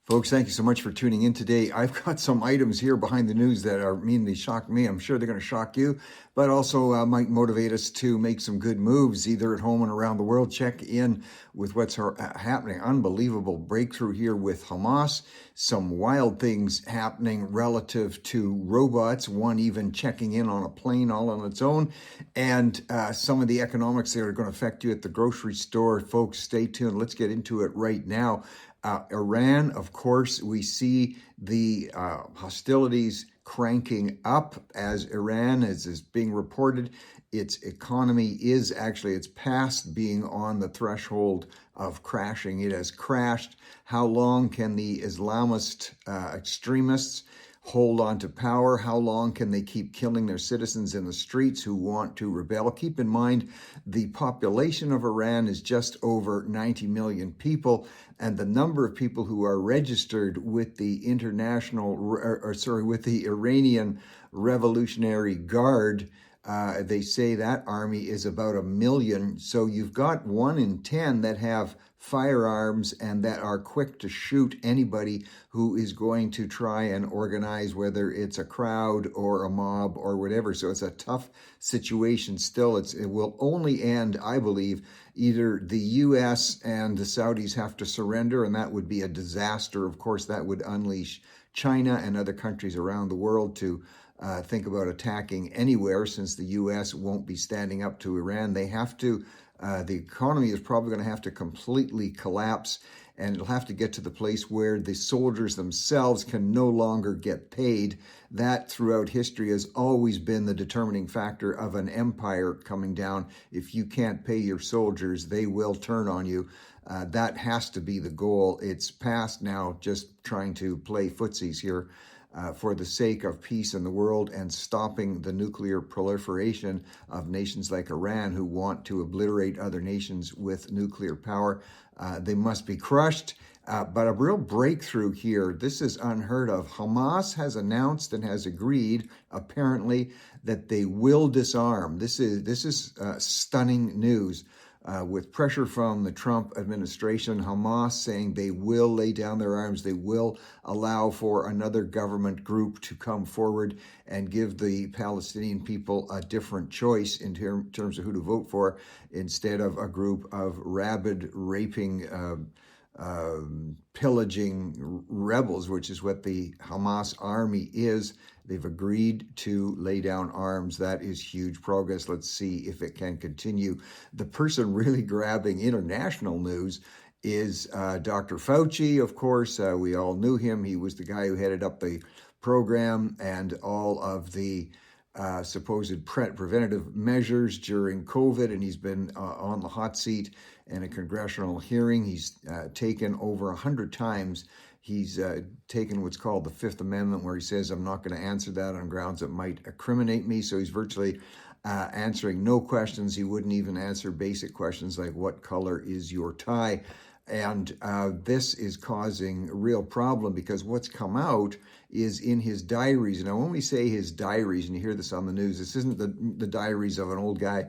Folks, thank you so much for tuning in today. I've got some items here behind the news that are mainly shock me. I'm sure they're going to shock you, but also might motivate us to make some good moves, either at home and around the world. Check in with what's happening. Unbelievable breakthrough here with Hamas. Some wild things happening relative to robots, one even checking in on a plane all on its own, and some of the economics that are going to affect you at the grocery store. Folks, stay tuned. Let's get into it right now. Iran, of course, we see the hostilities cranking up as Iran, as is being reported, its economy is actually, it's past being on the threshold of crashing. It has crashed. How long can the Islamist extremists hold on to power? How long can they keep killing their citizens in the streets who want to rebel? Keep in mind, the population of Iran is just over 90 million people, and the number of people who are registered with the with the Iranian Revolutionary Guard, they say that army is about 1 million. So you've got 1 in 10 that have firearms and that are quick to shoot anybody who is going to try and organize, whether it's a crowd or a mob or whatever. So it's a tough situation still. It will only end, I believe, either the U.S. and the Saudis have to surrender, and that would be a disaster. Of course, that would unleash China and other countries around the world to think about attacking anywhere, since the U.S. won't be standing up to Iran. They have to, the economy is probably going to have to completely collapse, and it'll have to get to the place where the soldiers themselves can no longer get paid. That throughout history has always been the determining factor of an empire coming down. If you can't pay your soldiers, they will turn on you. That has to be the goal. It's past now just trying to play footsies here. For the sake of peace in the world and stopping the nuclear proliferation of nations like Iran who want to obliterate other nations with nuclear power. They must be crushed. But a real breakthrough here. This is unheard of. Hamas has announced and has agreed, apparently, that they will disarm. This is stunning news. With pressure from the Trump administration, Hamas saying they will lay down their arms, they will allow for another government group to come forward and give the Palestinian people a different choice in terms of who to vote for, instead of a group of rabid, raping, pillaging rebels, which is what the Hamas army is. They've agreed to lay down arms. That is huge progress. Let's see if it can continue. The person really grabbing international news is Dr. Fauci, of course. We all knew him. He was the guy who headed up the program and all of the supposed preventative measures during COVID, and he's been on the hot seat in a congressional hearing. He's taken over 100 times. He's taken what's called the Fifth Amendment, where he says, I'm not going to answer that on grounds that might incriminate me. So he's virtually answering no questions. He wouldn't even answer basic questions like, what color is your tie? And this is causing a real problem, because what's come out is in his diaries. Now, when we say his diaries, and you hear this on the news, this isn't the diaries of an old guy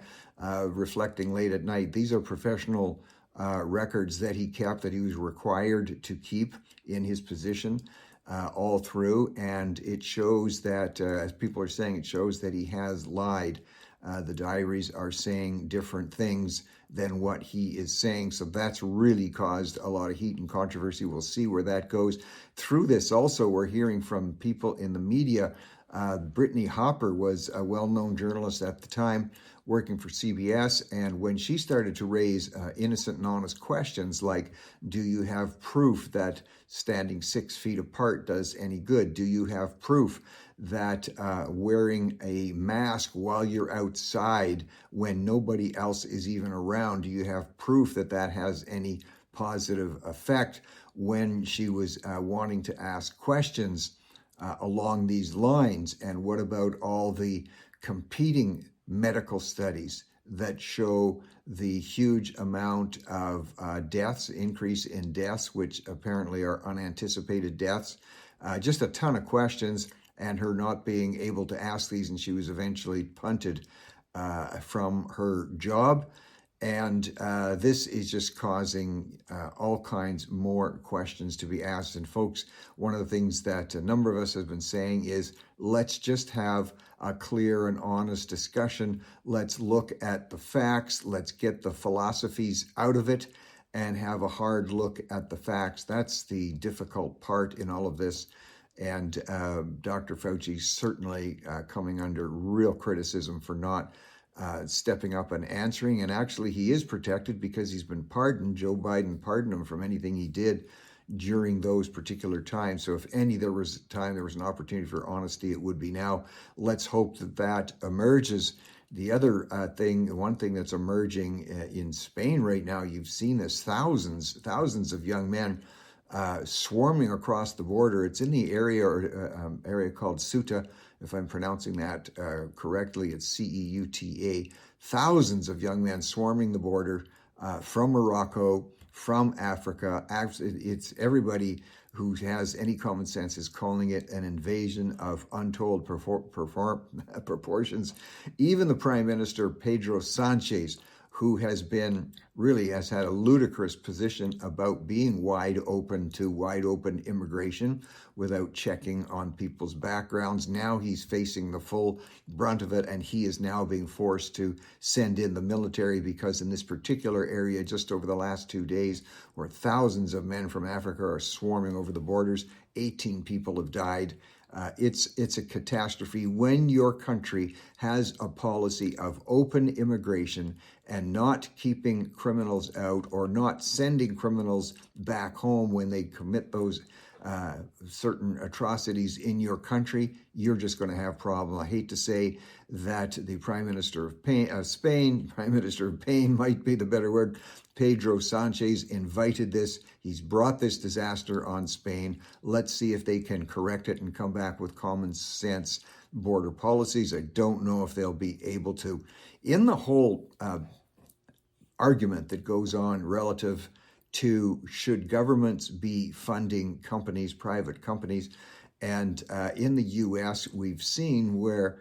reflecting late at night. These are professional records that he kept, that he was required to keep in his position all through. And it shows that, as people are saying, it shows that he has lied. The diaries are saying different things than what he is saying. So that's really caused a lot of heat and controversy. We'll see where that goes. Through this also, we're hearing from people in the media. Brittany Hopper was a well-known journalist at the time, working for CBS, and when she started to raise innocent and honest questions like, do you have proof that standing 6 feet apart does any good? Do you have proof that wearing a mask while you're outside when nobody else is even around, do you have proof that that has any positive effect? When she was wanting to ask questions along these lines, and what about all the competing medical studies that show the huge amount of deaths, increase in deaths, which apparently are unanticipated deaths? Just a ton of questions, and her not being able to ask these, and she was eventually punted from her job. And this is just causing all kinds more questions to be asked. And folks, one of the things that a number of us have been saying is, let's just have a clear and honest discussion. Let's look at the facts. Let's get the philosophies out of it and have a hard look at the facts. That's the difficult part in all of this. And Dr. Fauci certainly coming under real criticism for not stepping up and answering. And actually, he is protected because he's been pardoned. Joe Biden pardoned him from anything he did during those particular times. So if there was an opportunity for honesty, it would be now. Let's hope that emerges. The other one thing that's emerging in Spain right now, you've seen this, thousands of young men swarming across the border. It's in the area called Ceuta, if I'm pronouncing that correctly. It's Ceuta. Thousands of young men swarming the border from Morocco, from Africa. It's everybody who has any common sense is calling it an invasion of untold proportions. Even the Prime Minister, Pedro Sanchez, who has had a ludicrous position about being wide open immigration without checking on people's backgrounds. Now he's facing the full brunt of it, and he is now being forced to send in the military because in this particular area, just over the last 2 days, where thousands of men from Africa are swarming over the borders, 18 people have died. It's a catastrophe when your country has a policy of open immigration and not keeping criminals out or not sending criminals back home when they commit those certain atrocities in your country. You're just going to have problems. I hate to say that the Prime Minister of Spain, Prime Minister of Pain might be the better word, Pedro Sanchez invited this. He's brought this disaster on Spain. Let's see if they can correct it and come back with common sense border policies. I don't know if they'll be able to. In the whole argument that goes on relative to should governments be funding companies, private companies, and in the U.S. we've seen where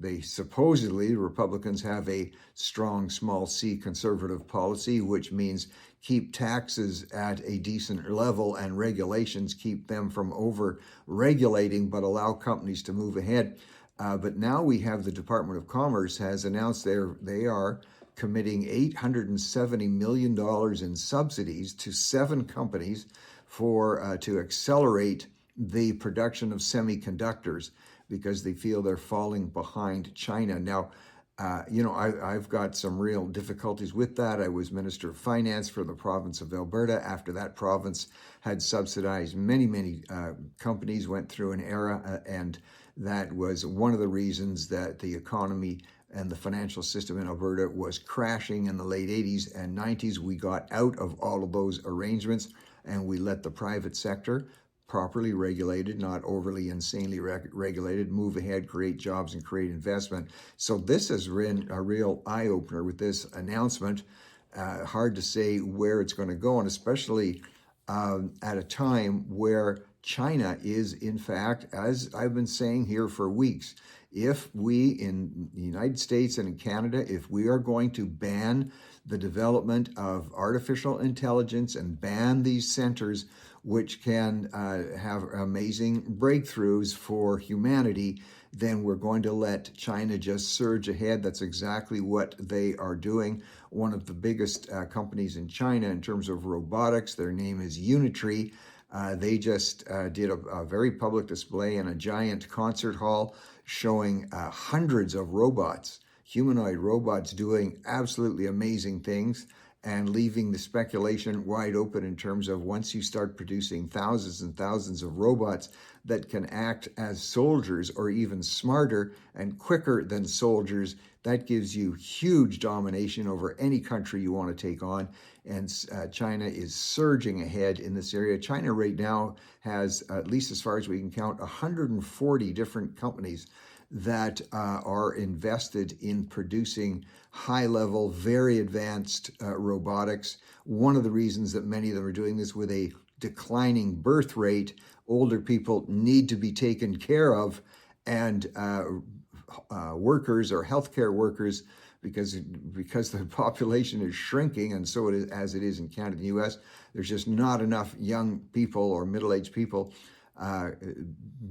they supposedly, Republicans have a strong small c conservative policy, which means keep taxes at a decent level and regulations keep them from over regulating, but allow companies to move ahead. But now we have the Department of Commerce has announced they are committing $870 million in subsidies to 7 companies to accelerate the production of semiconductors because they feel they're falling behind China. Now, I've got some real difficulties with that. I was Minister of Finance for the province of Alberta after that province had subsidized many companies, went through an era, and that was one of the reasons that the economy and the financial system in Alberta was crashing in the late 80s and 90s. We got out of all of those arrangements and we let the private sector, properly regulated, not overly insanely regulated, move ahead, create jobs and create investment. So this has been a real eye-opener with this announcement. Hard to say where it's going to go, and especially at a time where China is, in fact, as I've been saying here for weeks, if we in the United States and in Canada, if we are going to ban the development of artificial intelligence and ban these centers which can have amazing breakthroughs for humanity, then we're going to let China just surge ahead. That's exactly what they are doing. One of the biggest companies in China in terms of robotics, their name is Unitree. They just did a very public display in a giant concert hall showing hundreds of robots, humanoid robots doing absolutely amazing things and leaving the speculation wide open in terms of once you start producing thousands and thousands of robots that can act as soldiers or even smarter and quicker than soldiers, that gives you huge domination over any country you want to take on. And China is surging ahead in this area. China right now has, at least as far as we can count, 140 different companies that are invested in producing high-level, very advanced robotics. One of the reasons that many of them are doing this with a declining birth rate, older people need to be taken care of, and workers or healthcare workers because the population is shrinking, and so it is, as it is in Canada and the U.S. There's just not enough young people or middle-aged people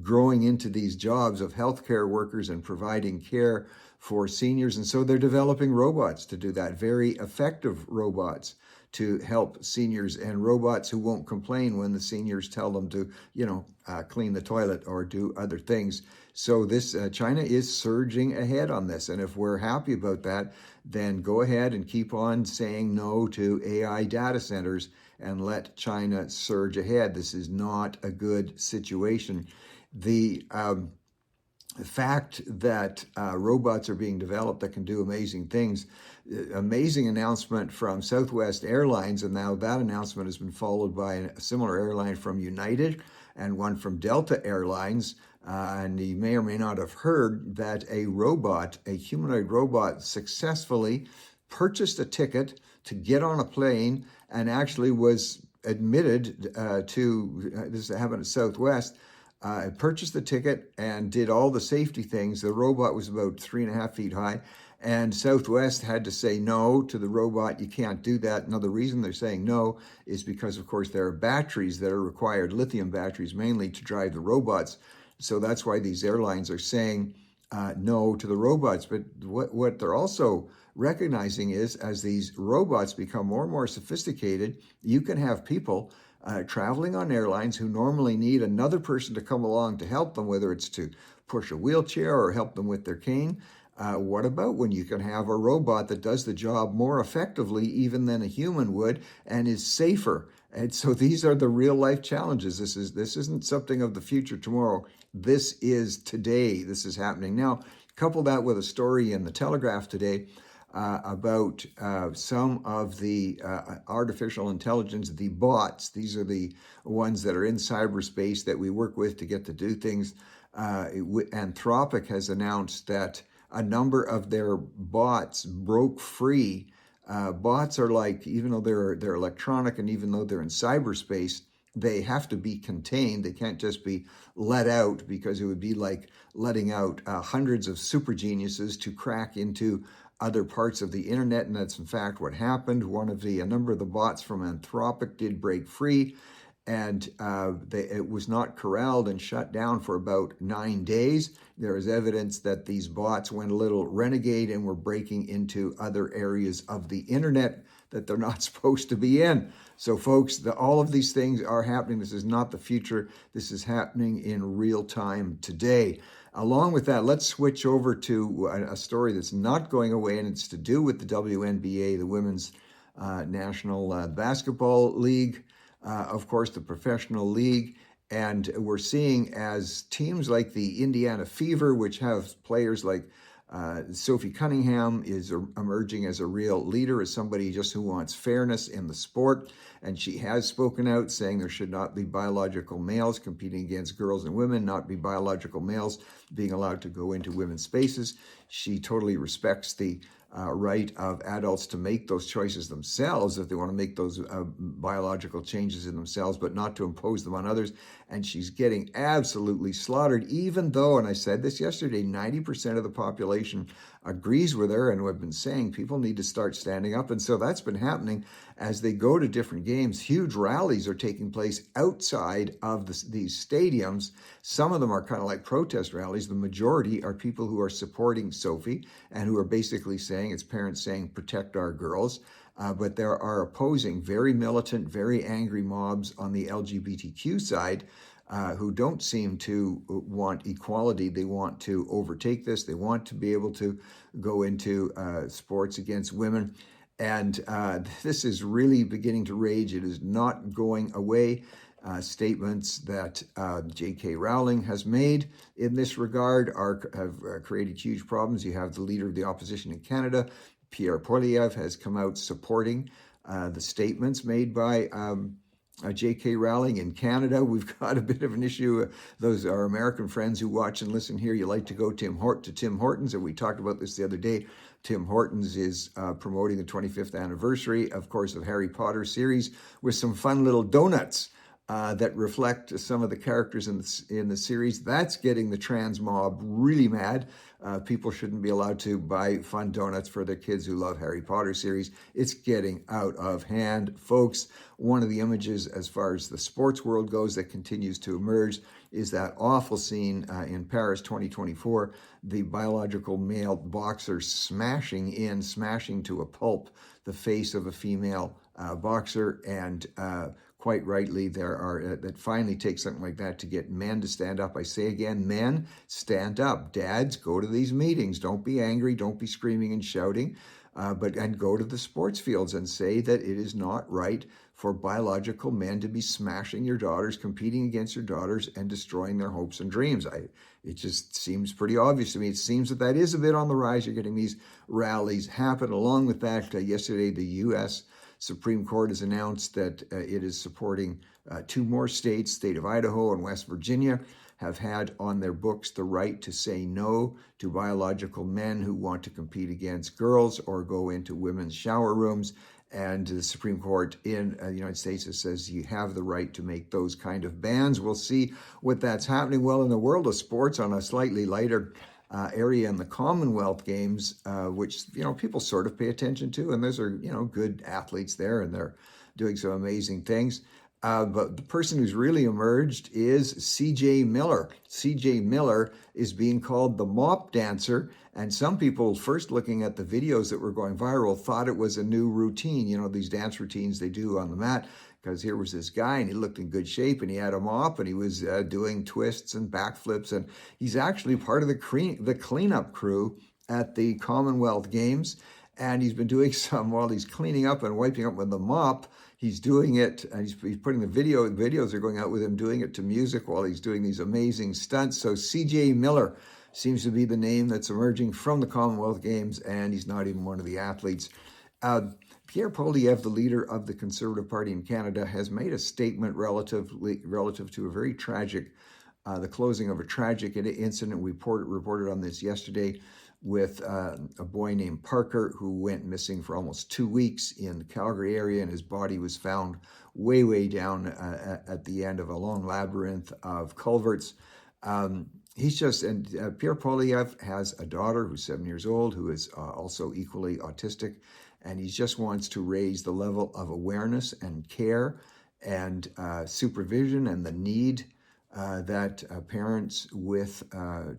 growing into these jobs of healthcare workers and providing care for seniors. And so they're developing robots to do that, very effective robots to help seniors, and robots who won't complain when the seniors tell them to, clean the toilet or do other things. So this China is surging ahead on this. And if we're happy about that, then go ahead and keep on saying no to AI data centers and let China surge ahead. This is not a good situation. The fact that robots are being developed that can do amazing things, amazing announcement from Southwest Airlines, and now that announcement has been followed by a similar airline from United and one from Delta Airlines. And you may or may not have heard that a humanoid robot, successfully purchased a ticket to get on a plane and actually was admitted this happened at Southwest, purchased the ticket and did all the safety things. The robot was about 3.5 feet high, and Southwest had to say no to the robot. You can't do that. Now, the reason they're saying no is because, of course, there are batteries that are required, lithium batteries mainly, to drive the robots. So that's why these airlines are saying no to the robots. But what they're also recognizing is, as these robots become more and more sophisticated, you can have people traveling on airlines who normally need another person to come along to help them, whether it's to push a wheelchair or help them with their cane. What about when you can have a robot that does the job more effectively even than a human would and is safer? And so these are the real life challenges. This isn't something of the future tomorrow. This is today. This is happening now. Couple that with a story in the Telegraph today about some of the artificial intelligence, the bots. These are the ones that are in cyberspace that we work with to get to do things. Anthropic has announced that a number of their bots broke free. Bots are like, even though they're electronic and even though they're in cyberspace, they have to be contained. They can't just be let out, because it would be like letting out hundreds of super geniuses to crack into other parts of the internet. And that's in fact what happened. A number of the bots from Anthropic did break free, and it was not corralled and shut down for about 9 days. There is evidence that these bots went a little renegade and were breaking into other areas of the internet that they're not supposed to be in. So folks, all of these things are happening. This is not the future. This is happening in real time today. Along with that, let's switch over to a story that's not going away, and it's to do with the WNBA, the Women's National Basketball League, of course, the professional league. And we're seeing, as teams like the Indiana Fever, which have players like Sophie Cunningham, is emerging as a real leader, as somebody just who wants fairness in the sport. And she has spoken out saying there should not be biological males competing against girls and women, not be biological males being allowed to go into women's spaces. She totally respects the right of adults to make those choices themselves if they want to make those biological changes in themselves, but not to impose them on others. And she's getting absolutely slaughtered, even though, and I said this yesterday, 90% of the population agrees with her, and we've been saying people need to start standing up. And so that's been happening as they go to different games. Huge rallies are taking place outside of these stadiums. Some of them are kind of like protest rallies. The majority are people who are supporting Sophie and who are basically saying, it's parents saying, protect our girls. But there are opposing, very militant, very angry mobs on the LGBTQ side who don't seem to want equality. They want to overtake this. They want to be able to go into sports against women. And this is really beginning to rage. It is not going away. Statements that J.K. Rowling has made in this regard have created huge problems. You have the leader of the opposition in Canada, Pierre Poilievre, has come out supporting the statements made by J.K. Rowling. In Canada, we've got a bit of an issue. Those are American friends who watch and listen here. You like to go to Tim Hortons, and we talked about this the other day. Tim Hortons is promoting the 25th anniversary, of course, of Harry Potter series with some fun little donuts. that reflect some of the characters in the series. That's getting the trans mob really mad. People shouldn't be allowed to buy fun donuts for their kids who love Harry Potter series. It's getting out of hand, folks. One of the images, as far as the sports world goes, that continues to emerge is that awful scene in Paris 2024, the biological male boxer smashing to a pulp the face of a female boxer, and quite rightly, there are that finally takes something like that to get men to stand up. I say again, men, stand up. Dads, go to these meetings. Don't be angry. Don't be screaming and shouting, and go to the sports fields and say that it is not right for biological men to be smashing your daughters, competing against your daughters, and destroying their hopes and dreams. It just seems pretty obvious to me. It seems that is a bit on the rise. You're getting these rallies happen. Along with that, yesterday, the U.S. Supreme Court has announced that it is supporting two more states, state of Idaho and West Virginia, have had on their books the right to say no to biological men who want to compete against girls or go into women's shower rooms. And the Supreme Court in the United States says you have the right to make those kind of bans. We'll see what that's happening. Well, in the world of sports, on a slightly lighter area in the Commonwealth Games, which people sort of pay attention to, and those are good athletes there, and they're doing some amazing things. But the person who's really emerged is C.J. Miller. C.J. Miller is being called the mop dancer, and some people, first looking at the videos that were going viral, thought it was a new routine, these dance routines they do on the mat, because here was this guy, and he looked in good shape, and he had a mop, and he was doing twists and backflips, and he's actually part of the cleanup crew at the Commonwealth Games, and he's been doing while he's cleaning up and wiping up with the mop, he's doing it, and he's putting the videos are going out with him doing it to music while he's doing these amazing stunts. So C.J. Miller seems to be the name that's emerging from the Commonwealth Games, and he's not even one of the athletes. Pierre Poilievre, the leader of the Conservative Party in Canada, has made a statement relative to a very tragic, the closing of a tragic incident. We reported on this yesterday with a boy named Parker who went missing for almost 2 weeks in the Calgary area, and his body was found way down at the end of a long labyrinth of culverts. Pierre Poilievre has a daughter who's 7 years old who is also equally autistic, and he just wants to raise the level of awareness and care and supervision and the need that parents with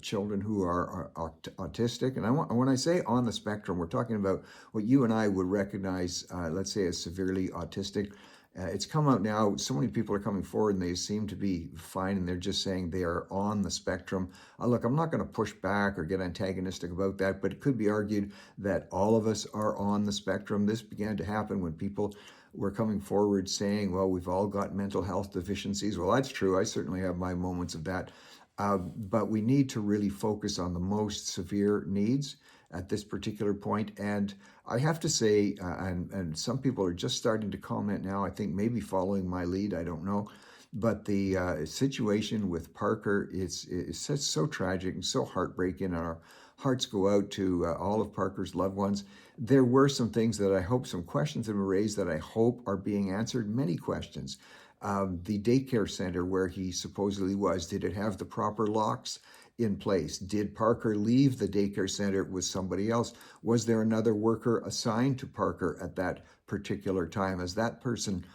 children who are autistic, and when I say on the spectrum, we're talking about what you and I would recognize, let's say, as severely autistic. It's come out now, so many people are coming forward and they seem to be fine, and they're just saying they are on the spectrum. Look, I'm not going to push back or get antagonistic about that, but it could be argued that all of us are on the spectrum. This began to happen when people were coming forward saying, well, we've all got mental health deficiencies. Well, that's true. I certainly have my moments of that. But we need to really focus on the most severe needs at this particular point. And I have to say, and some people are just starting to comment now, I think maybe following my lead, I don't know. But the situation with Parker is so tragic and so heartbreaking, and our hearts go out to all of Parker's loved ones. There were some things that I hope, some questions that were raised that I hope are being answered, many questions. The daycare center where he supposedly was, did it have the proper locks in place? Did Parker leave the daycare center with somebody else? Was there another worker assigned to Parker at that particular time? Has that person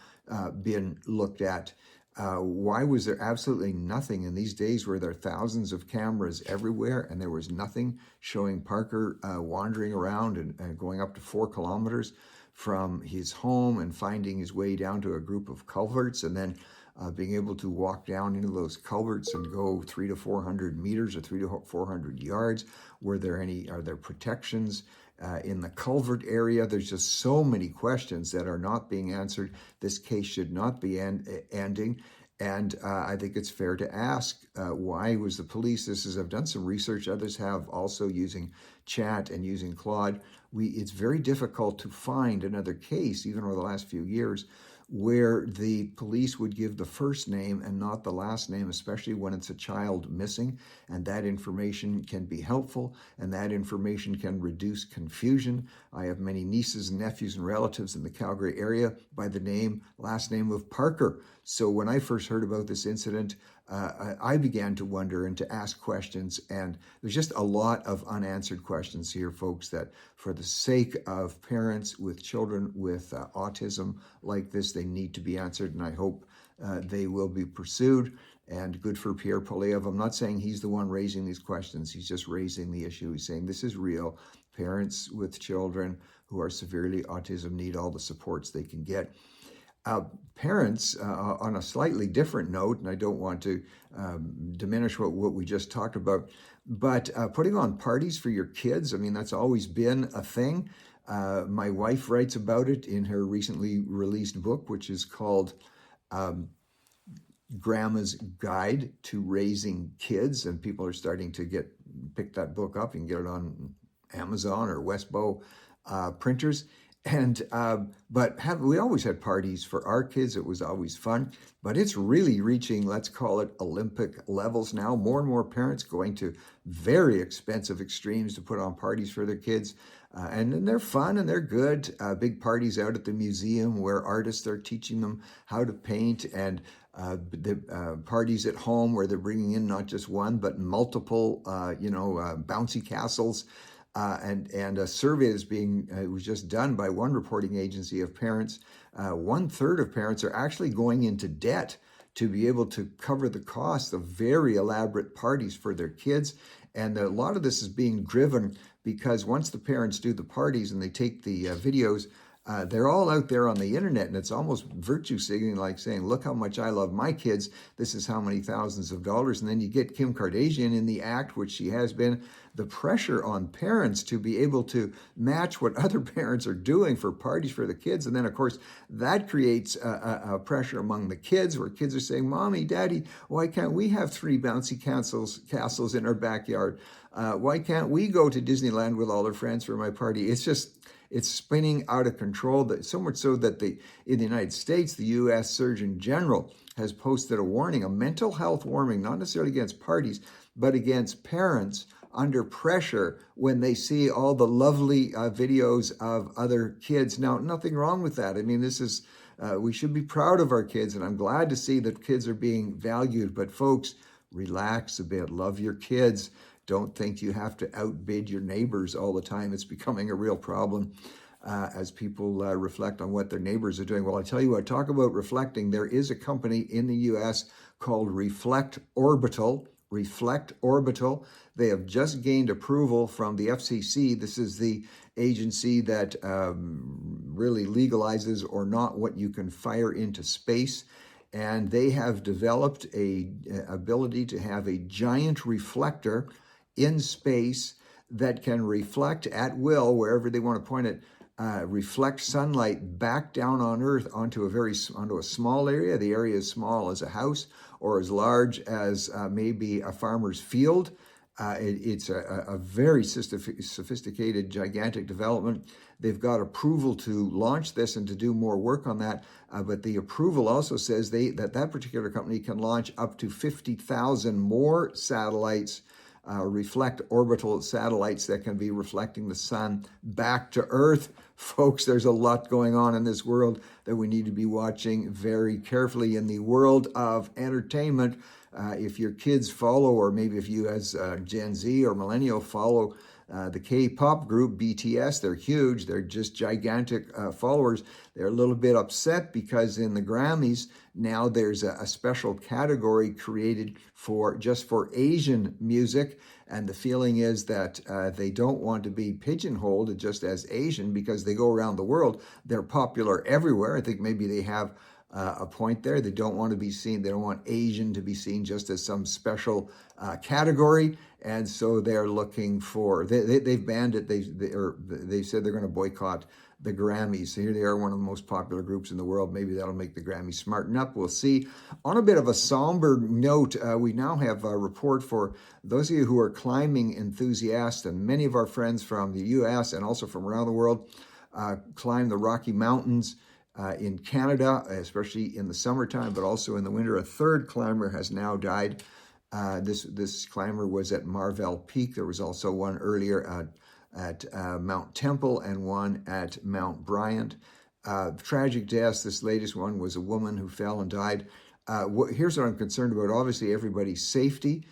been looked at? Why was there absolutely nothing in these days where there are thousands of cameras everywhere and there was nothing showing Parker wandering around and going up to 4 kilometers from his home and finding his way down to a group of culverts, and then being able to walk down into those culverts and go 300 to 400 meters or 300 to 400 yards? Are there protections in the culvert area? There's just so many questions that are not being answered. This case should not be ending. And I think it's fair to ask, why was the police, I've done some research, others have also, using chat and using Claude. It's very difficult to find another case, even over the last few years, where the police would give the first name and not the last name, especially when it's a child missing, and that information can be helpful, and that information can reduce confusion. I have many nieces and nephews and relatives in the Calgary area by the last name of Parker. So when I first heard about this incident, I began to wonder and to ask questions. And there's just a lot of unanswered questions here, folks, that for the sake of parents with children with autism like this, they need to be answered. And I hope they will be pursued. And good for Pierre Poilievre. I'm not saying he's the one raising these questions. He's just raising the issue. He's saying this is real. Parents with children who are severely autism need all the supports they can get. Parents, on a slightly different note, and I don't want to diminish what we just talked about, but putting on parties for your kids, I mean, that's always been a thing. My wife writes about it in her recently released book, which is called Grandma's Guide to Raising Kids, and people are starting to pick that book up. You can get it on Amazon or Westbow printers. And we always had parties for our kids. It was always fun, but it's really reaching, let's call it Olympic levels now. More and more parents going to very expensive extremes to put on parties for their kids. And they're fun and they're good. Big parties out at the museum where artists are teaching them how to paint, and the parties at home where they're bringing in not just one, but multiple, bouncy castles. And a survey is it was just done by one reporting agency of parents. 1/3 of parents are actually going into debt to be able to cover the cost of very elaborate parties for their kids. And a lot of this is being driven because once the parents do the parties and they take the videos, they're all out there on the internet, and it's almost virtue signaling, like saying, look how much I love my kids. This is how many thousands of dollars. And then you get Kim Kardashian in the act, which she has been. The pressure on parents to be able to match what other parents are doing for parties for the kids. And then, of course, that creates a pressure among the kids where kids are saying, Mommy, Daddy, why can't we have 3 bouncy castles in our backyard? Why can't we go to Disneyland with all our friends for my party? It's spinning out of control, so much so that in the United States, the U.S. Surgeon General has posted a warning, a mental health warning, not necessarily against parties, but against parents under pressure when they see all the lovely videos of other kids. Now, nothing wrong with that. I mean, we should be proud of our kids, and I'm glad to see that kids are being valued. But folks, relax a bit. Love your kids. Don't think you have to outbid your neighbors all the time. It's becoming a real problem as people reflect on what their neighbors are doing. Well, I tell you what, talk about reflecting. There is a company in the U.S. called Reflect Orbital. They have just gained approval from the FCC. This is the agency that really legalizes or not what you can fire into space. And they have developed a ability to have a giant reflector in space that can reflect at will wherever they want to point it, reflect sunlight back down on Earth onto a small area. The area is small as a house or as large as maybe a farmer's field. It's a very sophisticated, gigantic development. They've got approval to launch this and to do more work on that. But the approval also says that particular company can launch up to 50,000 more satellites, reflect orbital satellites that can be reflecting the sun back to Earth. Folks, there's a lot going on in this world that we need to be watching very carefully. In the world of entertainment, if your kids follow, or maybe if you as Gen Z or millennial follow the K-pop group BTS, they're huge. They're just gigantic followers. They're a little bit upset because in the Grammys, now there's a special category created just for Asian music. And the feeling is that they don't want to be pigeonholed just as Asian because they go around the world. They're popular everywhere. I think maybe they have a point there. They don't want to be seen. They don't want Asian to be seen just as some special category. And so they're looking for, they've banned it. They said they're going to boycott the Grammys. So here they are, one of the most popular groups in the world. Maybe that'll make the Grammys smarten up. We'll see. On a bit of a somber note, we now have a report for those of you who are climbing enthusiasts, and many of our friends from the U.S. and also from around the world climb the Rocky Mountains. In Canada, especially in the summertime, but also in the winter. A 3rd climber has now died. This climber was at Marvell Peak. There was also one earlier at Mount Temple and one at Mount Bryant. Tragic deaths. This latest one was a woman who fell and died. Here's what I'm concerned about. Obviously, everybody's safety.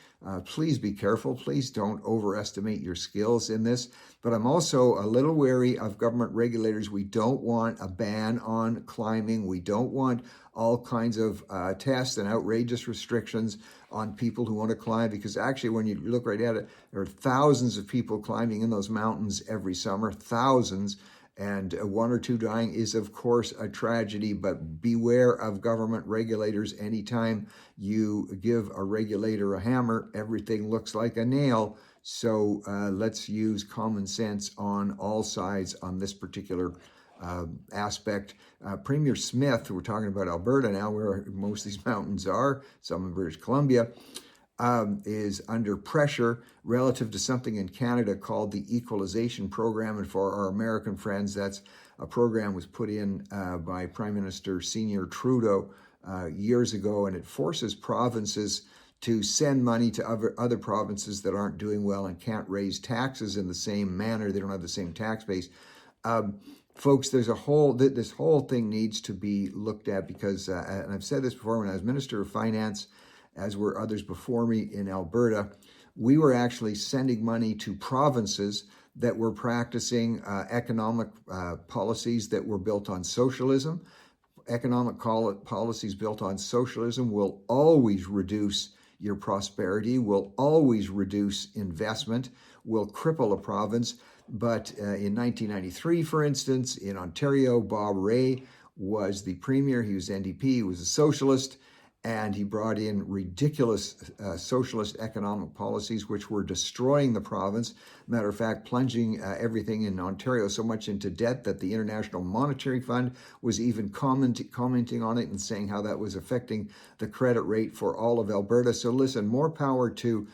Please be careful. Please don't overestimate your skills in this. But I'm also a little wary of government regulators. We don't want a ban on climbing. We don't want all kinds of tests and outrageous restrictions on people who want to climb, because actually when you look right at it, there are thousands of people climbing in those mountains every summer, thousands. And one or two dying is, of course, a tragedy, but beware of government regulators. Anytime you give a regulator a hammer, everything looks like a nail. So let's use common sense on all sides on this particular aspect. Premier Smith, we're talking about Alberta now, where most of these mountains are, some in British Columbia, is under pressure relative to something in Canada called the Equalization Program. And for our American friends, that's a program was put in by Prime Minister Senior Trudeau years ago, and it forces provinces to send money to other provinces that aren't doing well and can't raise taxes in the same manner. They don't have the same tax base. Folks, this whole thing needs to be looked at, because, and I've said this before, when I was Minister of Finance, as were others before me in Alberta, we were actually sending money to provinces that were practicing economic policies that were built on socialism. Economic policies built on socialism will always reduce your prosperity, will always reduce investment, will cripple a province. But in 1993, for instance, in Ontario, Bob Rae was the premier. He was NDP, he was a socialist, and he brought in ridiculous socialist economic policies which were destroying the province. Matter of fact, plunging everything in Ontario so much into debt that the International Monetary Fund was even commenting on it and saying how that was affecting the credit rate for all of Alberta. So listen, more power to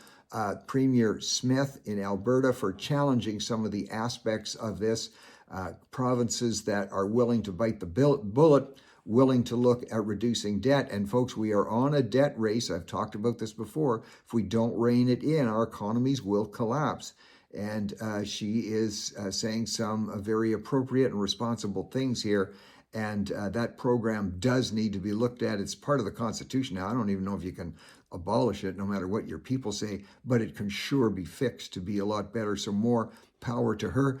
Premier Smith in Alberta for challenging some of the aspects of this. Provinces that are willing to bite the bullet, willing to look at reducing debt. And folks, we are on a debt race. I've talked about this before. If we don't rein it in, our economies will collapse. And she is saying some very appropriate and responsible things here. And that program does need to be looked at. It's part of the Constitution now. I don't even know if you can abolish it, no matter what your people say, but it can sure be fixed to be a lot better. So more power to her.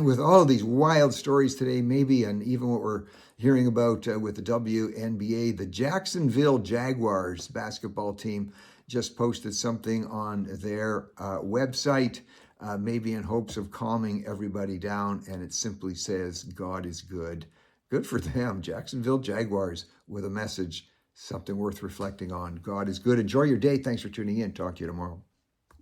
With all of these wild stories today, maybe, and even what we're hearing about with the WNBA, the Jacksonville Jaguars basketball team just posted something on their website, maybe in hopes of calming everybody down, and it simply says, God is good. Good for them, Jacksonville Jaguars, with a message, something worth reflecting on. God is good. Enjoy your day. Thanks for tuning in. Talk to you tomorrow.